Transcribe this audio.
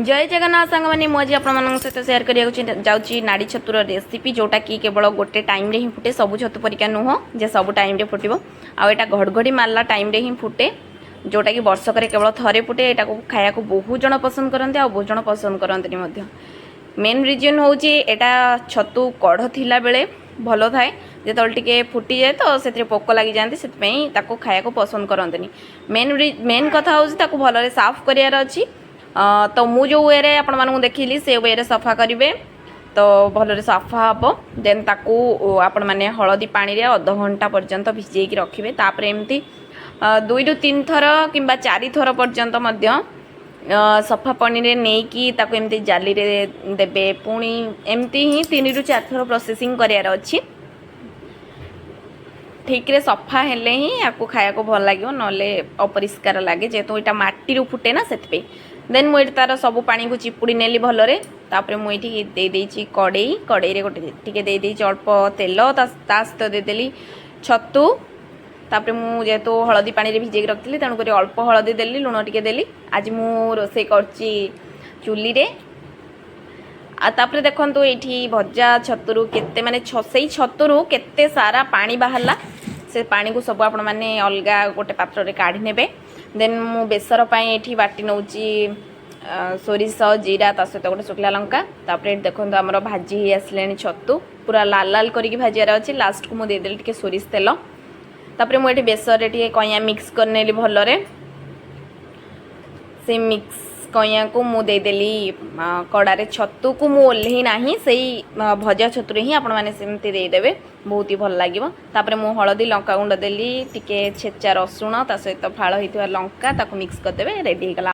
जय जगन्नाथ सांग मैंने मुझे आप सहित सेयार करने नाड़ी छतुर रेसिपी जोटा कि केवल गोटे टाइम रे ही फुटे सब छतु परिका नुह जे सब टाइम रे फुटो आटा घड़घड़ी मारला टाइम रे ही फुटे जोटा कि वर्षक केवल थरे फुटे यहाँ खाया को बहुत जन पसंद करते आ बहुत जन पसंद करते मेन रिजन हूँ यहाँ छतु कढ़ थिला बेले भल थाए जो टे फुटी जाए तो से पोक लगी जाती से खाया को पसंद करते मेन कथा हूँ भल साफ करार अच्छी तो मु जो वे रे आपण मानू देखिली से वे रे सफा करेंगे तो भल सफा हम देन ताकू आपण मैंने हलदी पानी रे अध घंटा पर्यंत भिजेक रखिए तापर एमती 2 ରୁ 3 थर कि 4 थर पर्यंत सफा पानी रे नहीं कि ताकू एमती जाली रे देबे पुणी एमती ही 3 ରୁ 4 थर प्रोसेसिंग करार अच्छी ठीक रे सफा हेले ही आपको खाया को भल लगे नले अपरिष्कार लगे जेहेतु यहाँ माटी रू फुटे ना से देन मुझे तार सब पानी को चिपुड़ी नेली भलरे तापर मुझे देदेची कड़े रे गोटे देदेची अल्प तेल ता सहित देदेली छतु तापर मु जेहेतु हलदी पानी रे भिजेक रखी तेणुक अल्प हलदी देली लुण टिके देली आज मु रोसे करची चुली रे तापर देखो ये भजा छतुरु केते माने से छतुरु केते सारा पानी बाहरला से पानी को सब आपण माने अलगा गोटे पात्र रे काढ़ी नेबे देन मु बेसर पाई एठी बाटी नउची सोरिष जीरा ता सहित गोटे शुखला लंका तापर देखो आमर भाजी ही आसले छतु पूरा लाल लाल करके भाजियार अच्छी लास्ट को मुझे देदेली टिके सोरिष तेल तापर मुझे बेसर टिके कइया मिक्स करनेली भलरे से मिक्स कइया को मु देदेली कड़ारे छतु को मु ओल्ही नाही सेही भजा छतु ही आपण माने सेमती देदेबे बहुत ही भल लागिवो तापर मु हळदी लंका गुंड देली टिके छेचा रसुण ता सहित फाळ हितवा लंका ताको मिक्स कर देबे रेडी हो गला।